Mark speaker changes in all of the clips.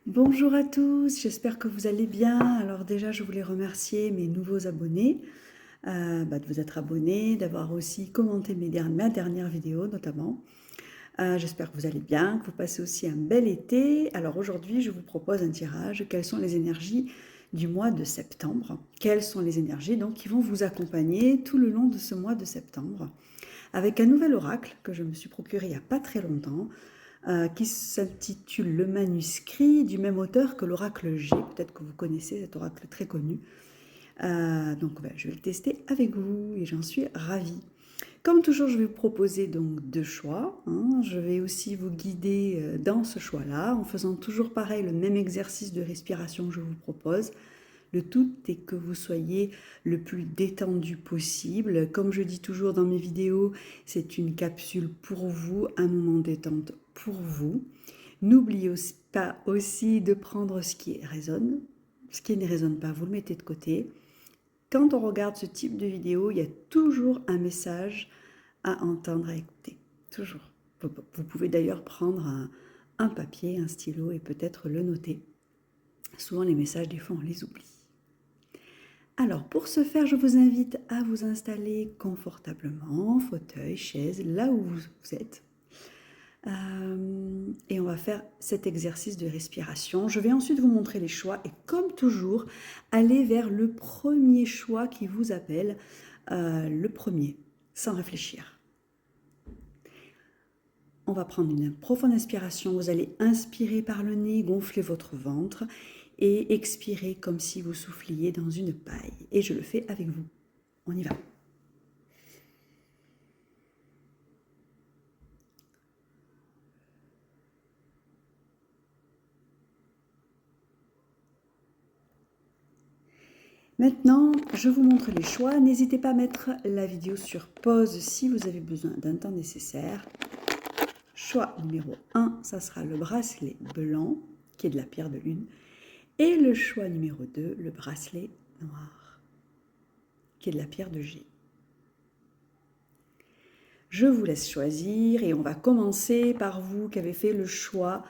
Speaker 1: Bonjour à tous, j'espère que vous allez bien. Alors déjà, je voulais remercier mes nouveaux abonnés de vous être abonnés, d'avoir aussi commenté ma dernière vidéo notamment. J'espère que vous allez bien, que vous passez aussi un bel été. Alors aujourd'hui, je vous propose un tirage. Quelles sont les énergies du mois de septembre? Quelles sont les énergies donc qui vont vous accompagner tout le long de ce mois de septembre? Avec un nouvel oracle que je me suis procuré il n'y a pas très longtemps, qui s'intitule Le manuscrit, du même auteur que l'oracle G. Peut-être que vous connaissez cet oracle très connu. Je vais le tester avec vous et j'en suis ravie. Comme toujours, je vais vous proposer donc deux choix. Je vais aussi vous guider dans ce choix-là, en faisant toujours pareil, le même exercice de respiration que je vous propose. Le tout est que vous soyez le plus détendu possible. Comme je dis toujours dans mes vidéos, c'est une capsule pour vous, un moment détente pour vous. N'oubliez pas aussi de prendre ce qui résonne. Ce qui ne résonne pas, vous le mettez de côté. Quand on regarde ce type de vidéo, il y a toujours un message à entendre, à écouter. Toujours. Vous pouvez d'ailleurs prendre un papier, un stylo et peut-être le noter. Souvent les messages, des fois, on les oublie. Alors, pour ce faire, je vous invite à vous installer confortablement, fauteuil, chaise, là où vous êtes. Et on va faire cet exercice de respiration. Je vais ensuite vous montrer les choix et comme toujours, allez vers le premier choix qui vous appelle, le premier, sans réfléchir. On va prendre une profonde inspiration. Vous allez inspirer par le nez, gonfler votre ventre et expirer comme si vous souffliez dans une paille. Et je le fais avec vous. On y va. Maintenant, je vous montre les choix. N'hésitez pas à mettre la vidéo sur pause si vous avez besoin d'un temps nécessaire. Choix numéro 1, ça sera le bracelet blanc, qui est de la pierre de lune. Et le choix numéro 2, le bracelet noir, qui est de la pierre de G. Je vous laisse choisir et on va commencer par vous qui avez fait le choix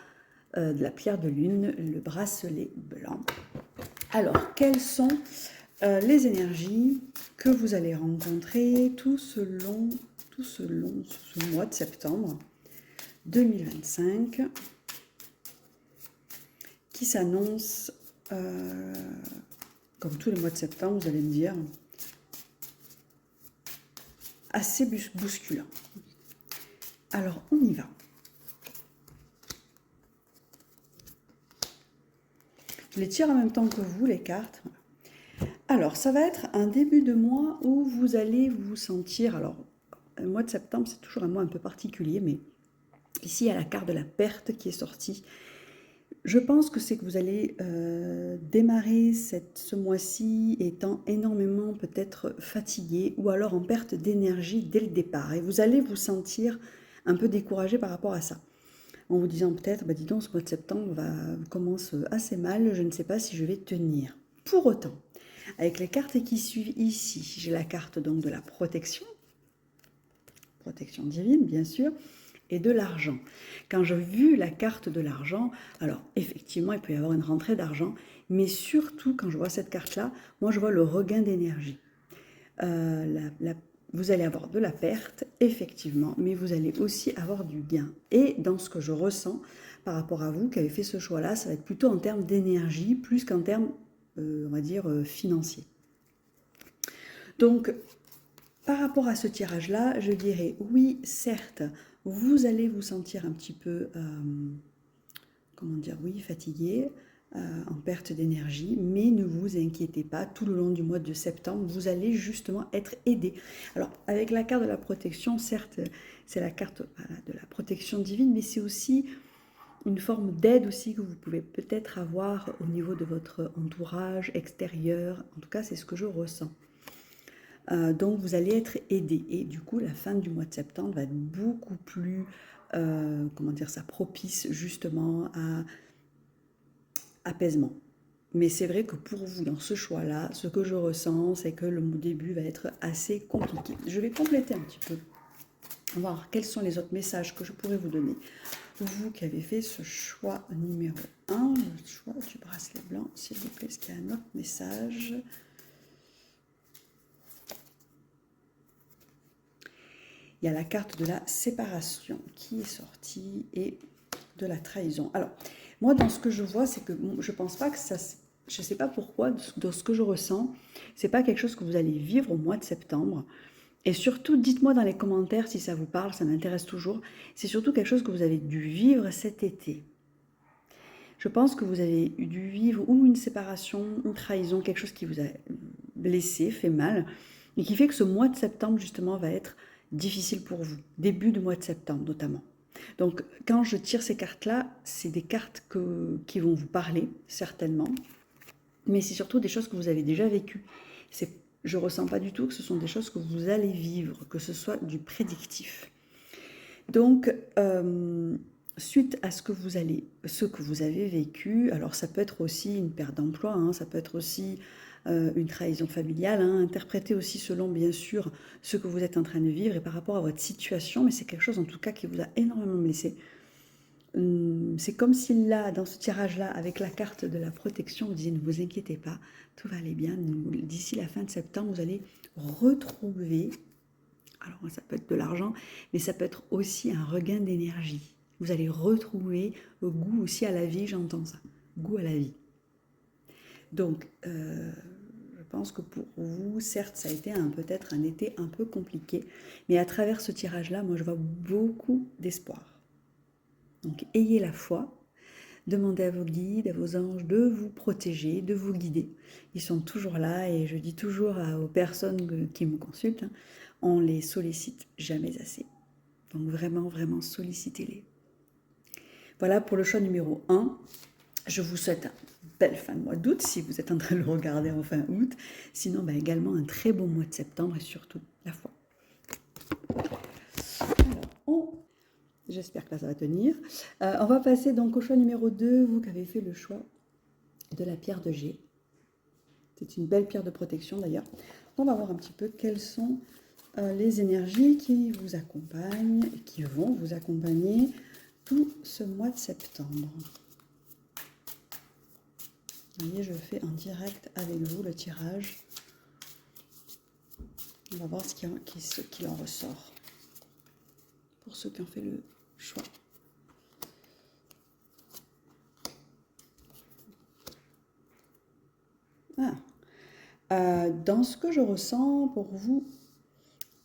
Speaker 1: de la pierre de lune, le bracelet blanc. Alors, quelles sont les énergies que vous allez rencontrer tout ce long ce mois de septembre 2025 qui s'annonce, comme tous les mois de septembre, vous allez me dire, assez bousculant. Alors, on y va. Je les tire en même temps que vous, les cartes. Alors, ça va être un début de mois où vous allez vous sentir... Alors, le mois de septembre, c'est toujours un mois un peu particulier, mais ici, il y a la carte de la perte qui est sortie. Je pense que c'est que vous allez démarrer ce mois-ci étant énormément peut-être fatigué ou alors en perte d'énergie dès le départ. Et vous allez vous sentir un peu découragé par rapport à ça. En vous disant peut-être, dis donc, ce mois de septembre commence assez mal, je ne sais pas si je vais tenir. Pour autant, avec les cartes qui suivent ici, j'ai la carte donc de la protection divine bien sûr, et de l'argent. Quand j'ai vu la carte de l'argent, alors effectivement il peut y avoir une rentrée d'argent, mais surtout quand je vois cette carte-là, moi je vois le regain d'énergie. Vous allez avoir de la perte, effectivement, mais vous allez aussi avoir du gain. Et dans ce que je ressens par rapport à vous qui avez fait ce choix-là, ça va être plutôt en termes d'énergie, plus qu'en termes, on va dire, financiers. Donc, par rapport à ce tirage-là, je dirais oui, certes, vous allez vous sentir un petit peu, fatigué, en perte d'énergie, mais ne vous inquiétez pas, tout le long du mois de septembre, vous allez justement être aidé. Alors, avec la carte de la protection, certes, c'est la carte de la protection divine, mais c'est aussi une forme d'aide aussi que vous pouvez peut-être avoir au niveau de votre entourage extérieur. En tout cas, c'est ce que je ressens. Donc vous allez être aidé et du coup la fin du mois de septembre va être beaucoup plus propice justement à apaisement. Mais c'est vrai que pour vous dans ce choix là, ce que je ressens c'est que le début va être assez compliqué. Je vais compléter un petit peu, on va voir quels sont les autres messages que je pourrais vous donner. vous qui avez fait ce choix numéro 1, le choix du bracelet blanc, s'il vous plaît, est-ce qu'il y a un autre message? Il y a la carte de la séparation qui est sortie et de la trahison. Alors, moi, dans ce que je vois, c'est que je ne pense pas que ça... Je ne sais pas pourquoi, dans ce que je ressens, ce n'est pas quelque chose que vous allez vivre au mois de septembre. Et surtout, dites-moi dans les commentaires si ça vous parle, ça m'intéresse toujours. C'est surtout quelque chose que vous avez dû vivre cet été. Je pense que vous avez dû vivre ou une séparation, une trahison, quelque chose qui vous a blessé, fait mal, et qui fait que ce mois de septembre, justement, va être difficile pour vous. Début du mois de septembre, notamment. Donc, quand je tire ces cartes-là, c'est des cartes qui vont vous parler, certainement, mais c'est surtout des choses que vous avez déjà vécues. Je ne ressens pas du tout que ce sont des choses que vous allez vivre, que ce soit du prédictif. Donc, suite à ce que vous avez vécu, alors ça peut être aussi une perte d'emploi, hein, ça peut être aussi une trahison familiale, hein, interprétez aussi selon bien sûr ce que vous êtes en train de vivre et par rapport à votre situation, mais c'est quelque chose en tout cas qui vous a énormément blessé. C'est comme si là, dans ce tirage-là, avec la carte de la protection, vous disiez ne vous inquiétez pas, tout va aller bien, d'ici la fin de septembre, vous allez retrouver, alors ça peut être de l'argent, mais ça peut être aussi un regain d'énergie. Vous allez retrouver le goût aussi à la vie, j'entends ça, goût à la vie. Donc, je pense que pour vous, certes, ça a été peut-être un été un peu compliqué, mais à travers ce tirage-là, moi, je vois beaucoup d'espoir. Donc, ayez la foi, demandez à vos guides, à vos anges de vous protéger, de vous guider. Ils sont toujours là et je dis toujours aux personnes qui me consultent, hein, on les sollicite jamais assez. Donc, vraiment, vraiment, sollicitez-les. Voilà pour le choix numéro 1. Je vous souhaite une belle fin de mois d'août si vous êtes en train de le regarder en fin août. Sinon, également un très beau mois de septembre et surtout la foi. Alors, j'espère que là ça va tenir. On va passer donc au choix numéro 2, vous qui avez fait le choix de la pierre de G. C'est une belle pierre de protection d'ailleurs. On va voir un petit peu quelles sont les énergies qui vous accompagnent et qui vont vous accompagner tout ce mois de septembre. Vous voyez, je fais en direct avec vous le tirage. On va voir ce qu'il en ressort pour ceux qui ont fait le choix. Dans ce que je ressens pour vous,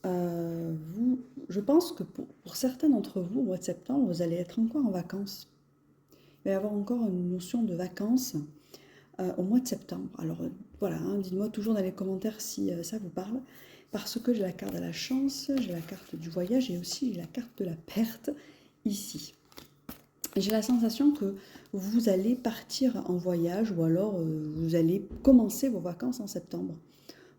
Speaker 1: je pense que pour certains d'entre vous, au mois de septembre, vous allez être encore en vacances. Il va y avoir encore une notion de vacances au mois de septembre. Alors voilà, hein, dites-moi toujours dans les commentaires si ça vous parle, parce que j'ai la carte de la chance, j'ai la carte du voyage et aussi j'ai la carte de la perte ici. J'ai la sensation que vous allez partir en voyage ou alors vous allez commencer vos vacances en septembre.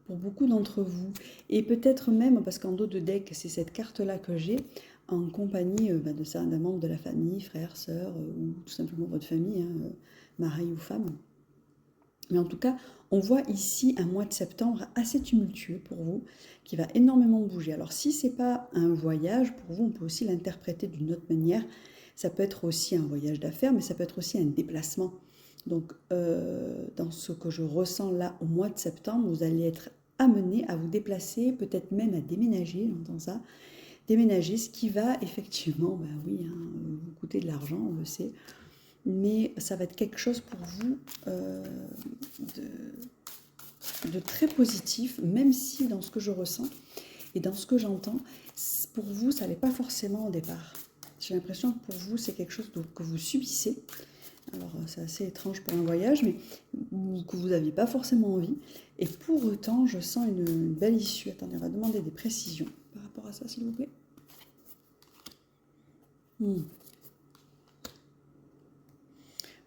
Speaker 1: Pour beaucoup d'entre vous. Et peut-être même, parce qu'en dos de deck, c'est cette carte-là que j'ai, en compagnie d'un membre de la famille, frère, sœur, ou tout simplement votre famille, hein, mari ou femme. Mais en tout cas, on voit ici un mois de septembre assez tumultueux pour vous, qui va énormément bouger. Alors si ce n'est pas un voyage, pour vous, on peut aussi l'interpréter d'une autre manière. Ça peut être aussi un voyage d'affaires, mais ça peut être aussi un déplacement. Donc, dans ce que je ressens là au mois de septembre, vous allez être amené à vous déplacer, peut-être même à déménager, j'entends ça, déménager, ce qui va effectivement, oui, hein, vous coûter de l'argent, on le sait, mais ça va être quelque chose pour vous de très positif, même si dans ce que je ressens et dans ce que j'entends, pour vous, ça n'allait pas forcément au départ. J'ai l'impression que pour vous, c'est quelque chose que vous subissez. Alors, c'est assez étrange pour un voyage, mais que vous n'aviez pas forcément envie. Et pour autant, je sens une belle issue. Attendez, on va demander des précisions par rapport à ça, s'il vous plaît.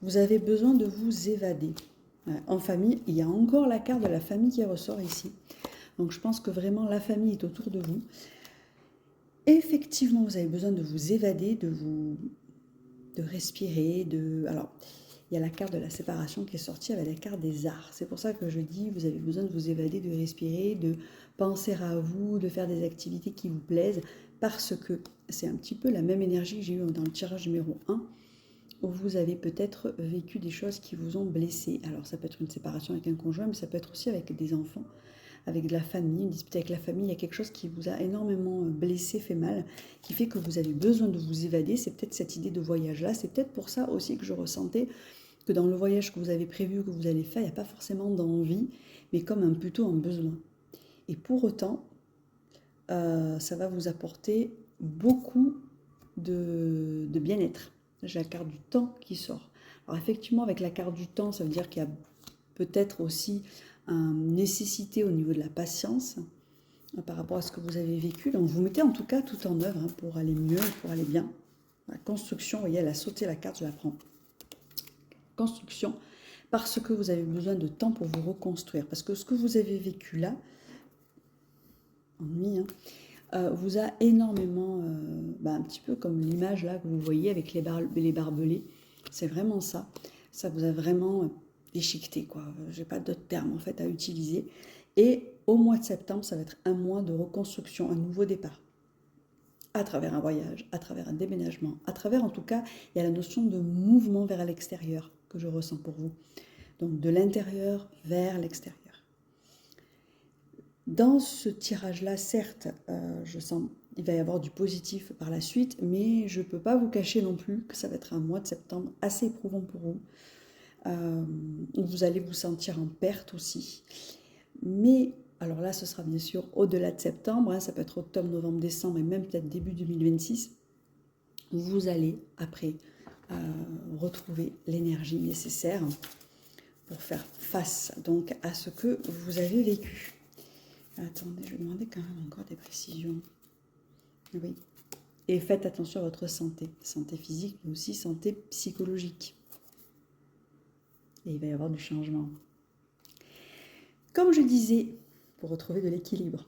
Speaker 1: Vous avez besoin de vous évader. En famille, il y a encore la carte de la famille qui ressort ici. Donc, je pense que vraiment, la famille est autour de vous. Effectivement, vous avez besoin de vous évader, de respirer, Alors, il y a la carte de la séparation qui est sortie avec la carte des arts. C'est pour ça que je dis, vous avez besoin de vous évader, de respirer, de penser à vous, de faire des activités qui vous plaisent, parce que c'est un petit peu la même énergie que j'ai eue dans le tirage numéro 1, où vous avez peut-être vécu des choses qui vous ont blessé. Alors ça peut être une séparation avec un conjoint, mais ça peut être aussi avec des enfants, avec de la famille, une dispute avec la famille. Il y a quelque chose qui vous a énormément blessé, fait mal, qui fait que vous avez besoin de vous évader. C'est peut-être cette idée de voyage-là. C'est peut-être pour ça aussi que je ressentais que dans le voyage que vous avez prévu, que vous allez faire, il n'y a pas forcément d'envie, mais comme plutôt un besoin. Et pour autant, ça va vous apporter beaucoup de bien-être. J'ai la carte du temps qui sort. Alors effectivement, avec la carte du temps, ça veut dire qu'il y a peut-être aussi une nécessité au niveau de la patience par rapport à ce que vous avez vécu. Donc vous mettez en tout cas tout en œuvre pour aller mieux, pour aller bien. La construction, vous voyez, elle a sauté la carte, je la prends. Construction, parce que vous avez besoin de temps pour vous reconstruire. Parce que ce que vous avez vécu là, ennui, vous a énormément, un petit peu comme l'image là que vous voyez avec les barbelés. C'est vraiment ça. Ça vous a vraiment déchiqueté, quoi. J'ai pas d'autres termes en fait à utiliser. Et au mois de septembre, ça va être un mois de reconstruction, un nouveau départ. À travers un voyage, à travers un déménagement, à travers en tout cas, il y a la notion de mouvement vers l'extérieur que je ressens pour vous. Donc de l'intérieur vers l'extérieur. Dans ce tirage-là, certes, je sens qu'il va y avoir du positif par la suite, mais je ne peux pas vous cacher non plus que ça va être un mois de septembre assez éprouvant pour vous. Vous allez vous sentir en perte aussi. Mais, alors là, ce sera bien sûr au-delà de septembre, ça peut être octobre, novembre, décembre et même peut-être début 2026. Vous allez, après, retrouver l'énergie nécessaire pour faire face donc à ce que vous avez vécu. Attendez, je vais demander quand même encore des précisions. Oui. Et faites attention à votre santé. Santé physique, mais aussi santé psychologique. Et il va y avoir du changement. Comme je disais, pour retrouver de l'équilibre.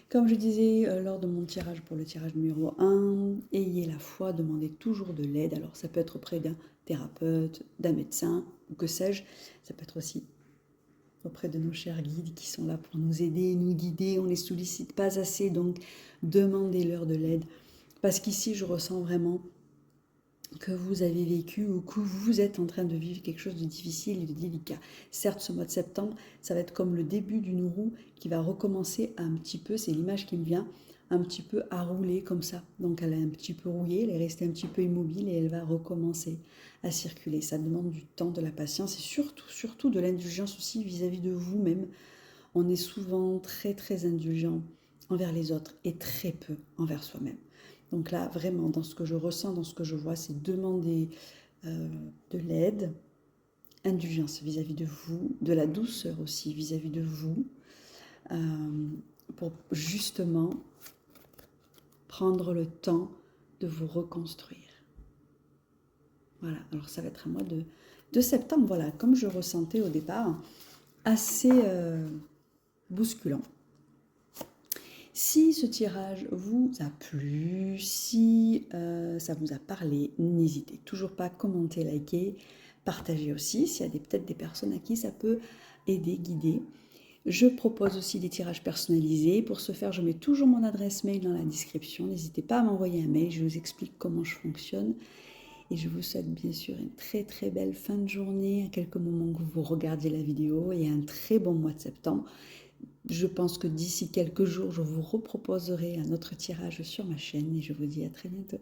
Speaker 1: Comme je disais lors de mon tirage pour le tirage numéro 1, ayez la foi, demandez toujours de l'aide. Alors ça peut être auprès d'un thérapeute, d'un médecin, ou que sais-je. Ça peut être aussi auprès de nos chers guides qui sont là pour nous aider, nous guider. On ne les sollicite pas assez, donc demandez-leur de l'aide. Parce qu'ici, je ressens vraiment que vous avez vécu ou que vous êtes en train de vivre quelque chose de difficile et de délicat. Certes, ce mois de septembre, ça va être comme le début d'une roue qui va recommencer un petit peu, c'est l'image qui me vient, un petit peu à rouler comme ça. Donc elle est un petit peu rouillée, elle est restée un petit peu immobile et elle va recommencer à circuler. Ça demande du temps, de la patience et surtout de l'indulgence aussi vis-à-vis de vous-même. On est souvent très très indulgent envers les autres et très peu envers soi-même. Donc là, vraiment, dans ce que je ressens, dans ce que je vois, c'est demander de l'aide, indulgence vis-à-vis de vous, de la douceur aussi vis-à-vis de vous, pour justement prendre le temps de vous reconstruire. Voilà, alors ça va être un mois de septembre, voilà, comme je ressentais au départ, assez bousculant. Si ce tirage vous a plu, si ça vous a parlé, n'hésitez toujours pas à commenter, liker, partager aussi, s'il y a peut-être des personnes à qui ça peut aider, guider. Je propose aussi des tirages personnalisés. Pour ce faire, je mets toujours mon adresse mail dans la description. N'hésitez pas à m'envoyer un mail, je vous explique comment je fonctionne. Et je vous souhaite bien sûr une très très belle fin de journée, à quelques moments que vous regardiez la vidéo, et un très bon mois de septembre. Je pense que d'ici quelques jours, je vous reproposerai un autre tirage sur ma chaîne et je vous dis à très bientôt.